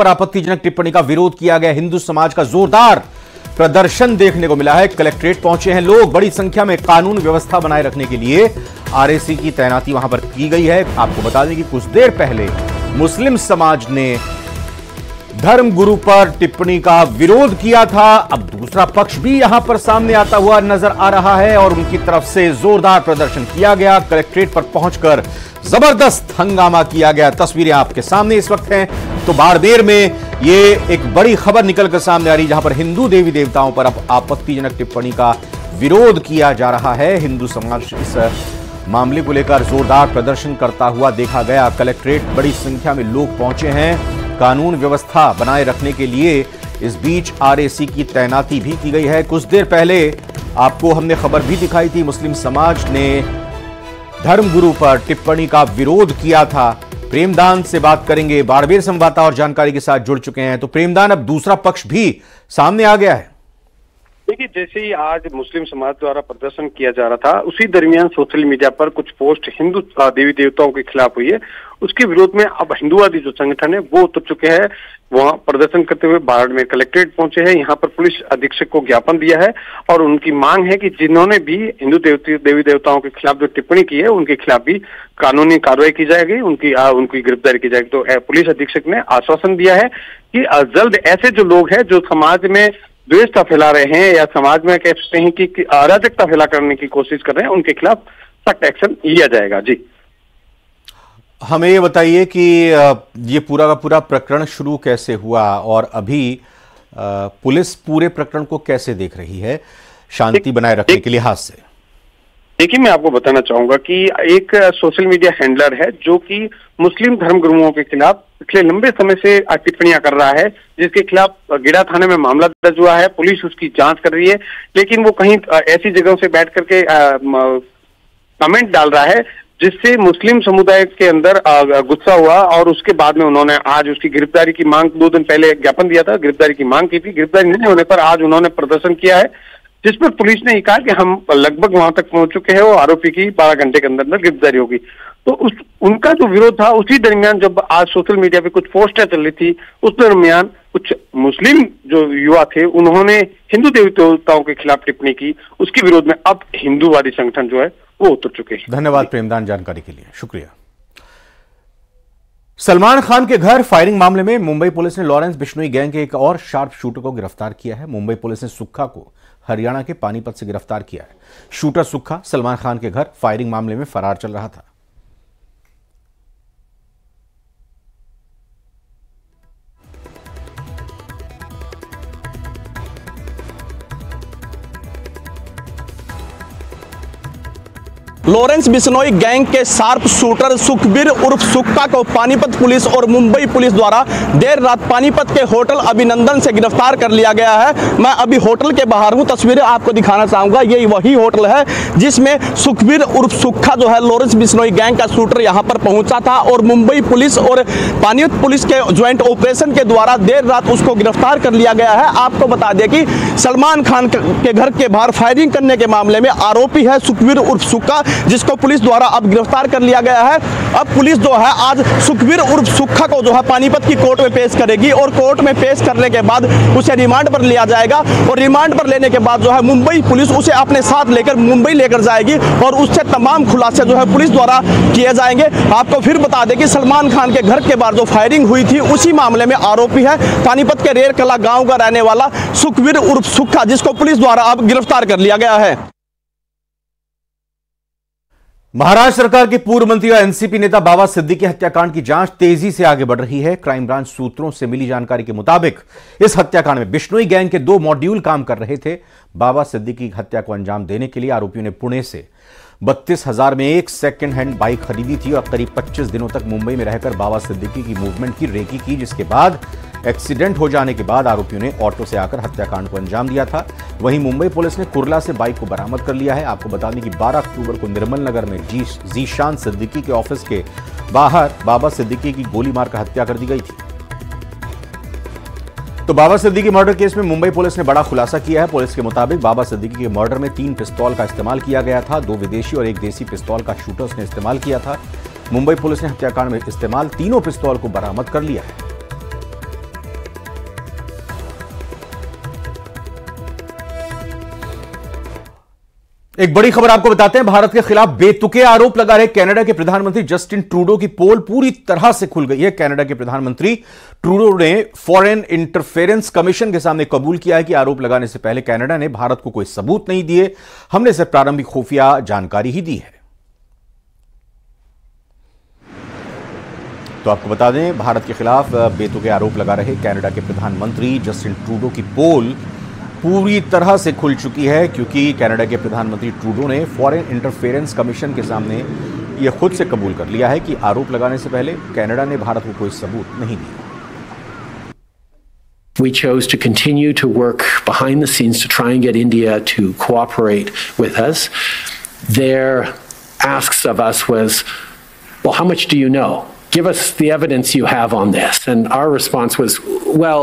पर आपत्तिजनक टिप्पणी का विरोध किया गया। हिंदू समाज का जोरदार प्रदर्शन देखने को मिला है। कलेक्ट्रेट पहुंचे हैं लोग। बड़ी संख्या में कानून व्यवस्था बनाए रखने के लिए आरएसी की तैनाती वहां पर की गई है। आपको बता दें कि कुछ देर पहले मुस्लिम समाज ने धर्मगुरु पर टिप्पणी का विरोध किया था। अब दूसरा पक्ष भी यहां पर सामने आता हुआ नजर आ रहा है और उनकी तरफ से जोरदार प्रदर्शन किया गया। कलेक्ट्रेट पर पहुंचकर जबरदस्त हंगामा किया गया। तस्वीरें आपके सामने इस वक्त हैं। तो बाड़मेर में ये एक बड़ी खबर निकलकर सामने आ रही है, जहां पर हिंदू देवी देवताओं पर अब आपत्तिजनक टिप्पणी का विरोध किया जा रहा है। हिंदू समाज इस मामले को लेकर जोरदार प्रदर्शन करता हुआ देखा गया। कलेक्ट्रेट बड़ी संख्या में लोग पहुंचे हैं। कानून व्यवस्था बनाए रखने के लिए इस बीच आरएसी की तैनाती भी की गई है। कुछ देर पहले आपको हमने खबर भी दिखाई थी, मुस्लिम समाज ने धर्मगुरु पर टिप्पणी का विरोध किया था। प्रेमदान से बात करेंगे, बाड़मेर संवाददाता और जानकारी के साथ जुड़ चुके हैं। तो प्रेमदान, अब दूसरा पक्ष भी सामने आ गया है। देखिए, जैसे ही आज मुस्लिम समाज द्वारा प्रदर्शन किया जा रहा था, उसी दरमियान सोशल मीडिया पर कुछ पोस्ट हिंदू देवी देवताओं के खिलाफ हुई है। उसके विरोध में अब हिंदुवादी जो संगठन है वो उतर चुके हैं। वहां प्रदर्शन करते हुए बाड़मेर कलेक्ट्रेट पहुंचे हैं। यहाँ पर पुलिस अधीक्षक को ज्ञापन दिया है और उनकी मांग है कि जिन्होंने भी हिंदू देवी देवताओं के खिलाफ जो टिप्पणी की है उनके खिलाफ भी कानूनी कार्रवाई की जाएगी, उनकी गिरफ्तारी की जाएगी। तो पुलिस अधीक्षक ने आश्वासन दिया है कि जल्द ऐसे जो लोग हैं जो समाज में द्वेषता फैला रहे हैं या समाज में कह सकते हैं कि अराजकता फैला करने की कोशिश कर रहे हैं, उनके खिलाफ सख्त एक्शन लिया जाएगा। जी, हमें ये बताइए कि ये पूरा का पूरा प्रकरण शुरू कैसे हुआ और अभी पुलिस पूरे प्रकरण को कैसे देख रही है शांति बनाए रखने के लिहाज से? देखिए, मैं आपको बताना चाहूंगा कि एक सोशल मीडिया हैंडलर है जो कि मुस्लिम धर्मगुरुओं के खिलाफ पिछले लंबे समय से टिप्पणियां कर रहा है, जिसके खिलाफ गिड़ा थाने में मामला दर्ज हुआ है। पुलिस उसकी जांच कर रही है, लेकिन वो कहीं ऐसी जगहों से बैठ करके कमेंट डाल रहा है जिससे मुस्लिम समुदाय के अंदर गुस्सा हुआ और उसके बाद में उन्होंने आज उसकी गिरफ्तारी की मांग 2 दिन पहले ज्ञापन दिया था, गिरफ्तारी की मांग की थी। गिरफ्तारी नहीं होने पर आज उन्होंने प्रदर्शन किया है, जिस पर पुलिस ने ये कहा कि हम लगभग वहां तक पहुंच चुके हैं और आरोपी की 12 घंटे के अंदर गिरफ्तारी होगी। तो उनका जो विरोध था, उसी दरमियान जब आज सोशल मीडिया पे कुछ पोस्टर चल रही थी, उस दरमियान कुछ मुस्लिम जो युवा थे उन्होंने हिंदू देवी देवताओं के खिलाफ टिप्पणी की। उसके विरोध में अब हिंदूवादी संगठन जो है वो उतर चुके हैं। धन्यवाद प्रेमदान, जानकारी के लिए शुक्रिया। सलमान खान के घर फायरिंग मामले में मुंबई पुलिस ने लॉरेंस बिश्नोई गैंग के एक और शार्प शूटर को गिरफ्तार किया है। मुंबई पुलिस ने सुक्खा को हरियाणा के पानीपत से गिरफ्तार किया है। शूटर सुक्खा सलमान खान के घर फायरिंग मामले में फरार चल रहा था। लॉरेंस बिश्नोई गैंग के शार्प शूटर सुखबीर उर्फ सुक्का को पानीपत पुलिस और मुंबई पुलिस द्वारा देर रात पानीपत के होटल अभिनंदन से गिरफ्तार कर लिया गया है। मैं अभी होटल के बाहर हूं, तस्वीरें आपको दिखाना चाहूंगा। ये वही होटल है जिसमें सुखबीर उर्फ सुक्का जो है लॉरेंस बिश्नोई गैंग का शूटर यहां पर पहुंचा था और मुंबई पुलिस और पानीपत पुलिस के ज्वाइंट ऑपरेशन के द्वारा देर रात उसको गिरफ्तार कर लिया गया है। आपको बता दें कि सलमान खान के घर के बाहर फायरिंग करने के मामले में आरोपी है सुखबीर उर्फ सुक्का, जिसको पुलिस द्वारा अब गिरफ्तार कर लिया गया है। अब पुलिस जो है आज सुखबीर उर्फ सुक्खा को जो है पानीपत की कोर्ट में पेश करेगी और कोर्ट में पेश करने के बाद उसे रिमांड पर लिया जाएगा और रिमांड पर लेने के बाद जो है मुंबई पुलिस उसे अपने साथ लेकर मुंबई लेकर जाएगी और उससे तमाम खुलासे जो है पुलिस द्वारा किए जाएंगे। आपको फिर बता दें कि सलमान खान के घर के बाहर जो फायरिंग हुई थी उसी मामले में आरोपी है पानीपत के रेर कला गांव का रहने वाला सुखबीर उर्फ सुक्खा, जिसको पुलिस द्वारा अब गिरफ्तार कर लिया गया है। महाराष्ट्र सरकार के पूर्व मंत्री और एनसीपी नेता बाबा सिद्दीकी हत्याकांड की जांच तेजी से आगे बढ़ रही है। क्राइम ब्रांच सूत्रों से मिली जानकारी के मुताबिक इस हत्याकांड में बिश्नोई गैंग के 2 मॉड्यूल काम कर रहे थे। बाबा सिद्दीकी की हत्या को अंजाम देने के लिए आरोपियों ने पुणे से 32,000 में एक सेकंड हैंड बाइक खरीदी थी और करीब 25 दिनों तक मुंबई में रहकर बाबा सिद्दीकी की मूवमेंट की रेकी की, जिसके बाद एक्सीडेंट हो जाने के बाद आरोपियों ने ऑटो से आकर हत्याकांड को अंजाम दिया था। वहीं मुंबई पुलिस ने कुर्ला से बाइक को बरामद कर लिया है। आपको बता दें कि 12 अक्टूबर को निर्मल नगर में जीशान सिद्दीकी के ऑफिस के बाहर बाबा सिद्दीकी की गोली मारकर हत्या कर दी गई थी। तो बाबा सिद्दीकी मर्डर केस में मुंबई पुलिस ने बड़ा खुलासा किया है। पुलिस के मुताबिक बाबा सिद्दीकी के मर्डर में 3 पिस्तौल का इस्तेमाल किया गया था। 2 विदेशी और 1 देसी पिस्तौल का शूटर्स ने इस्तेमाल किया था। मुंबई पुलिस ने हत्याकांड में इस्तेमाल तीनों पिस्तौल को बरामद कर लिया है। एक बड़ी खबर आपको बताते हैं। भारत के खिलाफ बेतुके आरोप लगा रहे कनाडा के प्रधानमंत्री जस्टिन ट्रूडो की पोल पूरी तरह से खुल गई है। कनाडा के प्रधानमंत्री ट्रूडो ने फॉरेन इंटरफेरेंस कमीशन के सामने कबूल किया है कि आरोप लगाने से पहले कनाडा ने भारत को कोई सबूत नहीं दिए, हमने सिर्फ प्रारंभिक खुफिया जानकारी ही दी है। तो आपको बता दें, भारत के खिलाफ बेतुके आरोप लगा रहे कनाडा के प्रधानमंत्री जस्टिन ट्रूडो की पोल पूरी तरह से खुल चुकी है, क्योंकि कनाडा के प्रधानमंत्री ट्रूडो ने फॉरेन इंटरफेरेंस कमीशन के सामने यह खुद से कबूल कर लिया है कि आरोप लगाने से पहले कनाडा ने भारत को कोई सबूत नहीं दिया। We chose to continue to work behind the scenes to try and get India to cooperate with us. Their asks of us was, well, how much do you know? Give us the evidence you have on this. And our response was, well,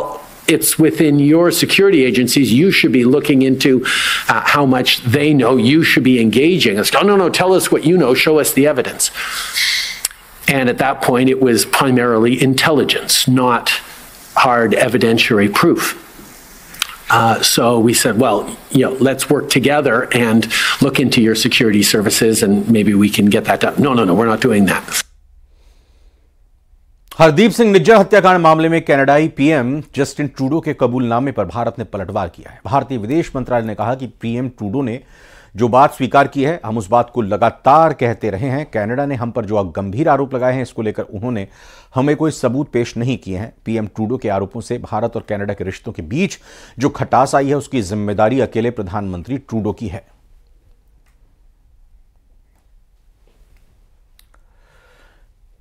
it's within your security agencies. You should be looking into how much they know. You should be engaging. It's, oh, no, tell us what you know. Show us the evidence. And at that point, it was primarily intelligence, not hard evidentiary proof. So we said, well, let's work together and look into your security services, and maybe we can get that done. No, we're not doing that. Hardeep Singh Nijjar हत्याकांड मामले में कनाडाई PM Justin Trudeau के कबूलनामे पर भारत ने पलटवार किया है। भारतीय विदेश मंत्रालय ने कहा कि पीएम ट्रूडो ने जो बात स्वीकार की है, हम उस बात को लगातार कहते रहे हैं। कनाडा ने हम पर जो गंभीर आरोप लगाए हैं, इसको लेकर उन्होंने हमें कोई सबूत पेश नहीं किए हैं। पीएम ट्रूडो के आरोपों से भारत और कनाडा के रिश्तों के बीच जो खटास आई है, उसकी जिम्मेदारी अकेले प्रधानमंत्री ट्रूडो की है।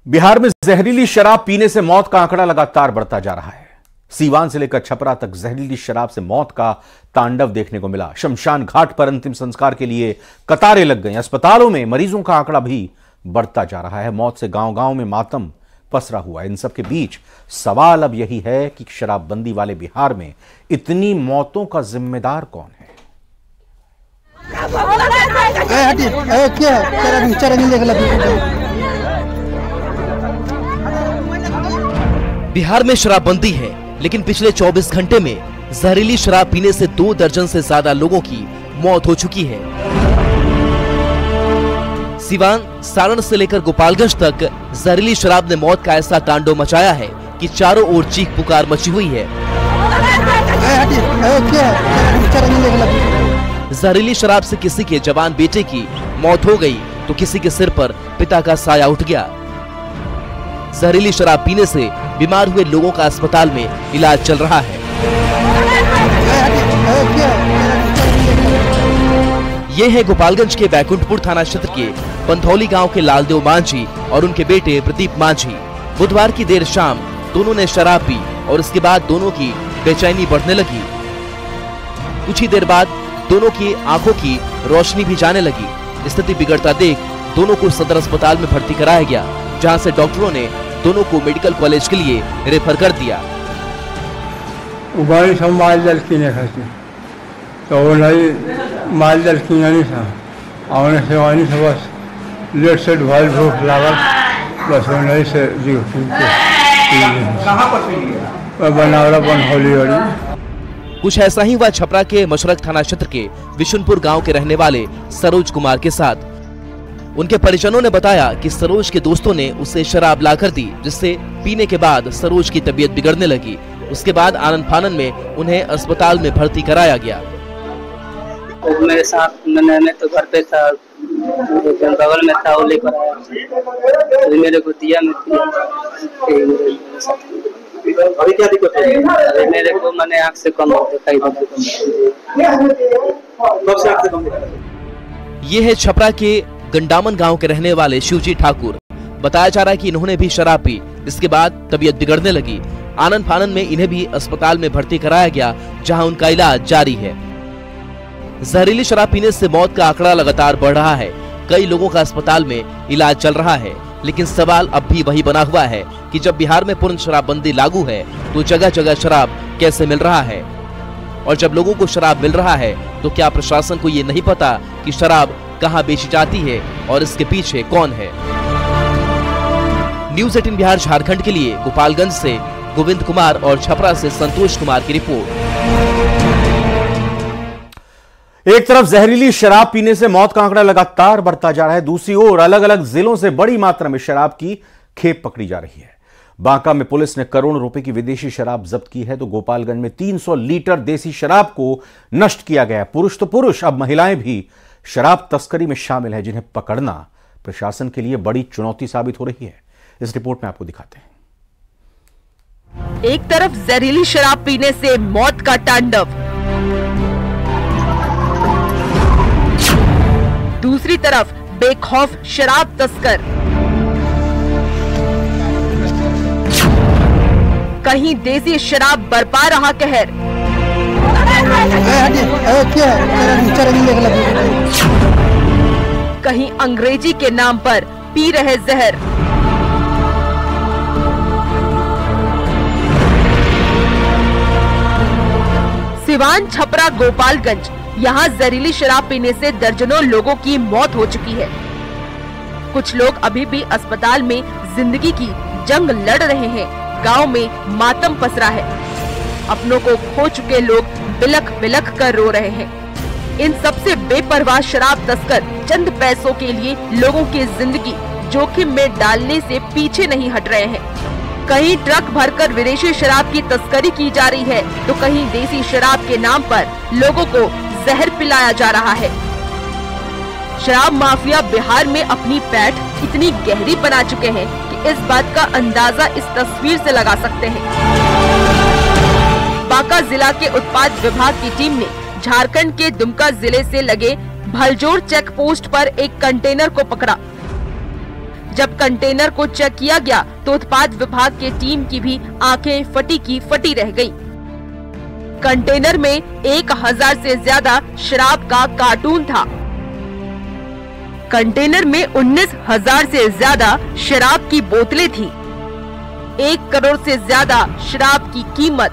बिहार में जहरीली शराब पीने से मौत का आंकड़ा लगातार बढ़ता जा रहा है। सीवान से लेकर छपरा तक जहरीली शराब से मौत का तांडव देखने को मिला। शमशान घाट पर अंतिम संस्कार के लिए कतारें लग गई। अस्पतालों में मरीजों का आंकड़ा भी बढ़ता जा रहा है। मौत से गांव-गांव में मातम पसरा हुआ है। इन सब के बीच सवाल अब यही है कि शराबबंदी वाले बिहार में इतनी मौतों का जिम्मेदार कौन है? बिहार में शराबबंदी है, लेकिन पिछले 24 घंटे में जहरीली शराब पीने से 2 दर्जन से ज्यादा लोगों की मौत हो चुकी है। सिवान, सारण से लेकर गोपालगंज तक जहरीली शराब ने मौत का ऐसा तांडव मचाया है कि चारों ओर चीख पुकार मची हुई है। जहरीली शराब से किसी के जवान बेटे की मौत हो गई तो किसी के सिर पर पिता का साया उठ गया। जहरीली शराब पीने से बीमार हुए लोगों का अस्पताल में इलाज चल रहा है। ये है गोपालगंज के बैकुंठपुर थाना क्षेत्र के पंथौली गांव के लालदेव मांझी और उनके बेटे प्रदीप मांझी। बुधवार की देर शाम दोनों ने शराब पी और इसके बाद दोनों की बेचैनी बढ़ने लगी। कुछ ही देर बाद दोनों की आंखों की रोशनी भी जाने लगी। स्थिति बिगड़ता देख दोनों को सदर अस्पताल में भर्ती कराया गया, जहां से डॉक्टरों ने दोनों को मेडिकल कॉलेज के लिए रेफर कर दिया। तो माल दल की नहीं था, आने से वानी से बस लेट से ढाल भूख लागल, बस नहीं से जी कहाँ पर बनावड़ा बनहोली वाली। कुछ ऐसा ही हुआ छपरा के मशरक थाना क्षेत्र के विशुनपुर गांव के रहने वाले सरोज कुमार के साथ। उनके परिजनों ने बताया कि सरोज के दोस्तों ने उसे शराब लाकर दी, जिससे पीने के बाद सरोज की तबीयत बिगड़ने लगी। उसके बाद आनन फानन में उन्हें अस्पताल में भर्ती कराया गया। तो मेरे साथ मैं तो घर पे था, बगल में था, वो लेकर आया तो मेरे को दिया। अभी क्या दिक्कत है? मेरे को मैंने आँख से कम दिखाई देता। ये है छपरा के गंडामन गांव के रहने वाले शिवजी ठाकुर। बताया जा रहा है कि इन्होंने भी शराब पी, इसके बाद तबीयत बिगड़ने लगी। आनन फानन में इन्हें भी अस्पताल में भर्ती कराया गया, जहां उनका इलाज जारी है। जहरीली शराब पीने से मौत का आंकड़ा लगातार बढ़ रहा है। कई लोगों का अस्पताल में इलाज चल रहा है, लेकिन सवाल अब भी वही बना हुआ है कि जब बिहार में पूर्ण शराबबंदी लागू है तो जगह जगह शराब कैसे मिल रहा है, और जब लोगों को शराब मिल रहा है तो क्या प्रशासन को ये नहीं पता कि शराब कहां बेची जाती है और इसके पीछे कौन है? न्यूज़ 18 बिहार झारखंड के लिए गोपालगंज से गोविंद कुमार और छपरा से संतोष कुमार की रिपोर्ट। एक तरफ जहरीली शराब पीने से मौत का आंकड़ा लगातार बढ़ता जा रहा है, दूसरी ओर अलग अलग जिलों से बड़ी मात्रा में शराब की खेप पकड़ी जा रही है। बांका में पुलिस ने करोड़ों रुपए की विदेशी शराब जब्त की है, तो गोपालगंज में 300 लीटर देसी शराब को नष्ट किया गया। पुरुष तो पुरुष, अब महिलाएं भी शराब तस्करी में शामिल है, जिन्हें पकड़ना प्रशासन के लिए बड़ी चुनौती साबित हो रही है। इस रिपोर्ट में आपको दिखाते हैं। एक तरफ जहरीली शराब पीने से मौत का तांडव, दूसरी तरफ बेखौफ शराब तस्कर। कहीं देसी शराब बरपा रहा कहर, कहीं अंग्रेजी के नाम पर पी रहे जहर। सिवान, छपरा, गोपालगंज, यहाँ जहरीली शराब पीने से दर्जनों लोगों की मौत हो चुकी है। कुछ लोग अभी भी अस्पताल में जिंदगी की जंग लड़ रहे हैं। गांव में मातम पसरा है, अपनों को खो चुके लोग बिलख बिलख कर रो रहे हैं। इन सबसे बेपरवाह शराब तस्कर चंद पैसों के लिए लोगों की जिंदगी जोखिम में डालने से पीछे नहीं हट रहे हैं। कहीं ट्रक भरकर विदेशी शराब की तस्करी की जा रही है, तो कहीं देसी शराब के नाम पर लोगों को जहर पिलाया जा रहा है। शराब माफिया बिहार में अपनी पैठ इतनी गहरी बना चुके हैं कि इस बात का अंदाजा इस तस्वीर से लगा सकते हैं। बांका जिला के उत्पाद विभाग की टीम ने झारखंड के दुमका जिले से लगे भलजोर चेक पोस्ट पर एक कंटेनर को पकड़ा। जब कंटेनर को चेक किया गया तो उत्पाद विभाग की टीम की भी आंखें फटी की फटी रह गईं। कंटेनर में 1000 से ज्यादा शराब का कार्टून था। कंटेनर में 19,000 से ज्यादा शराब की बोतलें थी। 1 करोड़ से ज्यादा शराब की कीमत।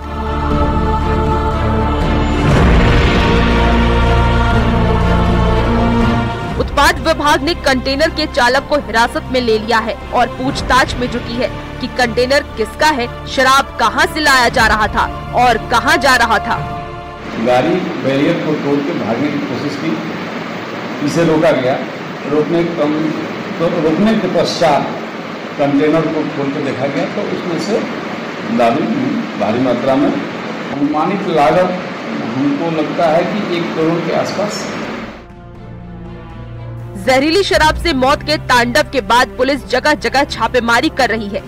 उत्पाद विभाग ने कंटेनर के चालक को हिरासत में ले लिया है और पूछताछ में जुटी है कि कंटेनर किसका है, शराब कहां से लाया जा रहा था और कहां जा रहा था। गाड़ी बैरियर को तोड़ के भागने की कोशिश की, इसे रोका गया। रोकने के पश्चात कंटेनर को खोल के देखा गया तो उसमें से दारू भारी मात्रा में, अनुमानित लागत हमको लगता है कि 1 करोड़ के आसपास। जहरीली शराब से मौत के तांडव के बाद पुलिस जगह जगह छापेमारी कर रही है।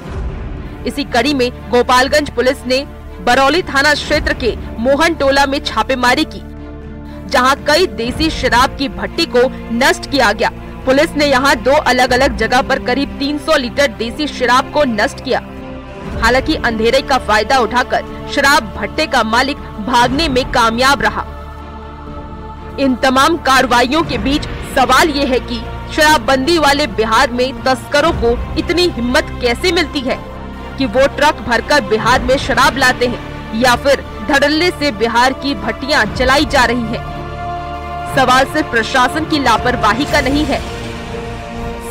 इसी कड़ी में गोपालगंज पुलिस ने बरौली थाना क्षेत्र के मोहन टोला में छापेमारी की, जहां कई देसी शराब की भट्टी को नष्ट किया गया। पुलिस ने यहां 2 अलग अलग जगह पर करीब 300 लीटर देसी शराब को नष्ट किया। हालांकि अंधेरे का फायदा उठाकर शराब भट्टे का मालिक भागने में कामयाब रहा। इन तमाम कार्रवाइयों के बीच सवाल ये है कि शराबबंदी वाले बिहार में तस्करों को इतनी हिम्मत कैसे मिलती है कि वो ट्रक भरकर बिहार में शराब लाते हैं, या फिर धड़ल्ले से बिहार की भट्टियां चलाई जा रही हैं। सवाल सिर्फ प्रशासन की लापरवाही का नहीं है,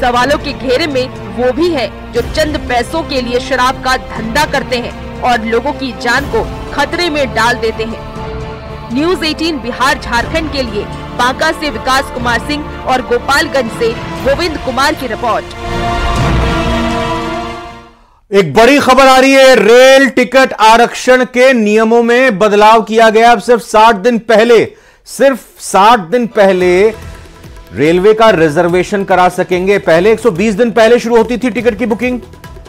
सवालों के घेरे में वो भी है जो चंद पैसों के लिए शराब का धंधा करते हैं और लोगों की जान को खतरे में डाल देते हैं। न्यूज़ 18 बिहार झारखंड के लिए बांका से विकास कुमार सिंह और गोपालगंज से गोविंद कुमार की रिपोर्ट। एक बड़ी खबर आ रही है, रेल टिकट आरक्षण के नियमों में बदलाव किया गया। अब सिर्फ 60 दिन पहले रेलवे का रिजर्वेशन करा सकेंगे। पहले 120 दिन पहले शुरू होती थी टिकट की बुकिंग,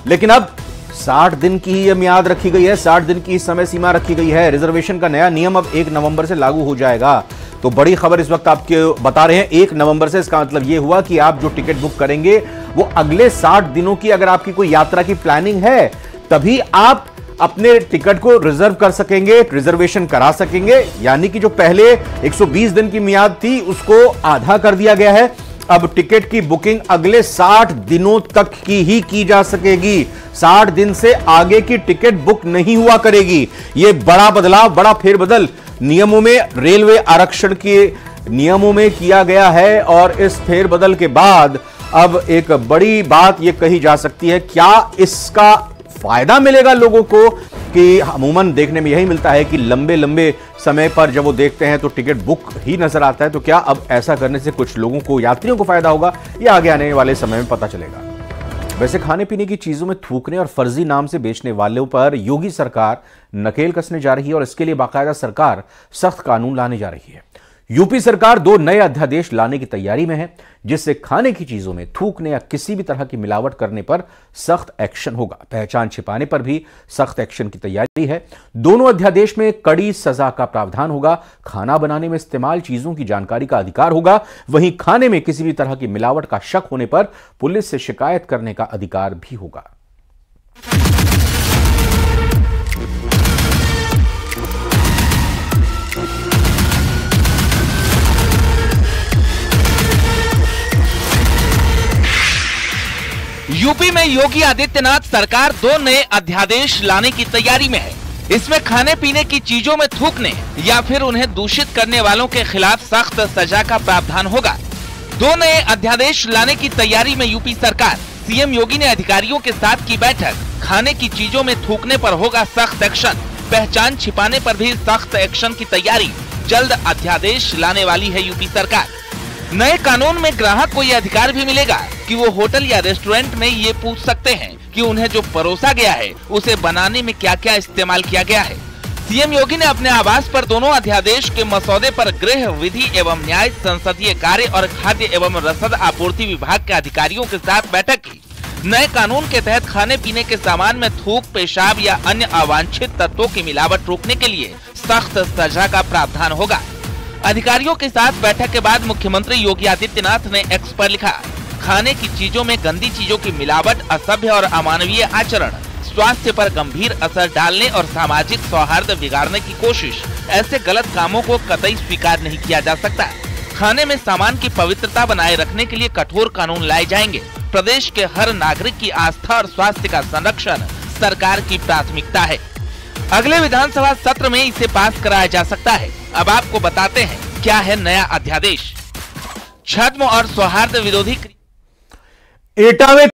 लेकिन अब 60 दिन की ही मियाद रखी गई है, 60 दिन की समय सीमा रखी गई है। रिजर्वेशन का नया नियम अब 1 नवंबर से लागू हो जाएगा। तो बड़ी खबर इस वक्त आपको बता रहे हैं, 1 नवंबर से। इसका मतलब यह हुआ कि आप जो टिकट बुक करेंगे वो अगले 60 दिनों की, अगर आपकी कोई यात्रा की प्लानिंग है, तभी आप अपने टिकट को रिजर्व कर सकेंगे, रिजर्वेशन करा सकेंगे। यानी कि जो पहले 120 दिन की मियाद थी उसको आधा कर दिया गया है। अब टिकट की बुकिंग अगले 60 दिनों तक की ही की जा सकेगी। 60 दिन से आगे की टिकट बुक नहीं हुआ करेगी। यह बड़ा बदलाव, बड़ा फेरबदल नियमों में, रेलवे आरक्षण के नियमों में किया गया है। और इस फेरबदल के बाद अब एक बड़ी बात यह कही जा सकती है, क्या इसका फायदा मिलेगा लोगों को, कि अमूमन देखने में यही मिलता है कि लंबे लंबे समय पर जब वो देखते हैं तो टिकट बुक ही नजर आता है। तो क्या अब ऐसा करने से कुछ लोगों को, यात्रियों को फायदा होगा, या आगे आने वाले समय में पता चलेगा। वैसे खाने पीने की चीजों में थूकने और फर्जी नाम से बेचने वालों पर योगी सरकार नकेल कसने जा रही है और इसके लिए बाकायदा सरकार सख्त कानून लाने जा रही है। यूपी सरकार 2 नए अध्यादेश लाने की तैयारी में है, जिससे खाने की चीजों में थूकने या किसी भी तरह की मिलावट करने पर सख्त एक्शन होगा। पहचान छिपाने पर भी सख्त एक्शन की तैयारी है। दोनों अध्यादेश में कड़ी सजा का प्रावधान होगा। खाना बनाने में इस्तेमाल चीजों की जानकारी का अधिकार होगा। वहीं खाने में किसी भी तरह की मिलावट का शक होने पर पुलिस से शिकायत करने का अधिकार भी होगा। यूपी में योगी आदित्यनाथ सरकार 2 नए अध्यादेश लाने की तैयारी में है। इसमें खाने पीने की चीजों में थूकने या फिर उन्हें दूषित करने वालों के खिलाफ सख्त सजा का प्रावधान होगा। 2 नए अध्यादेश लाने की तैयारी में यूपी सरकार। सीएम योगी ने अधिकारियों के साथ की बैठक। खाने की चीजों में थूकने पर होगा सख्त एक्शन। पहचान छिपाने पर भी सख्त एक्शन की तैयारी। जल्द अध्यादेश लाने वाली है यूपी सरकार। नए कानून में ग्राहक को यह अधिकार भी मिलेगा कि वो होटल या रेस्टोरेंट में ये पूछ सकते हैं कि उन्हें जो परोसा गया है उसे बनाने में क्या क्या इस्तेमाल किया गया है। सीएम योगी ने अपने आवास पर दोनों अध्यादेश के मसौदे पर गृह विधि एवं न्याय, संसदीय कार्य और खाद्य एवं रसद आपूर्ति विभाग के अधिकारियों के साथ बैठक की। नए कानून के तहत खाने पीने के सामान में थूक, पेशाब या अन्य अवांछित तत्वों की मिलावट रोकने के लिए सख्त सजा का प्रावधान होगा। अधिकारियों के साथ बैठक के बाद मुख्यमंत्री योगी आदित्यनाथ ने एक्स पर लिखा, खाने की चीजों में गंदी चीजों की मिलावट, असभ्य और अमानवीय आचरण, स्वास्थ्य पर गंभीर असर डालने और सामाजिक सौहार्द बिगाड़ने की कोशिश, ऐसे गलत कामों को कतई स्वीकार नहीं किया जा सकता। खाने में सामान की पवित्रता बनाए रखने के लिए कठोर कानून लाए जाएंगे। प्रदेश के हर नागरिक की आस्था और स्वास्थ्य का संरक्षण सरकार की प्राथमिकता है। अगले विधानसभा सत्र में इसे पास कराया जा सकता है। अब आपको बताते हैं क्या है नया अध्यादेश। छद्म और सौहार्द विरोधी एटा में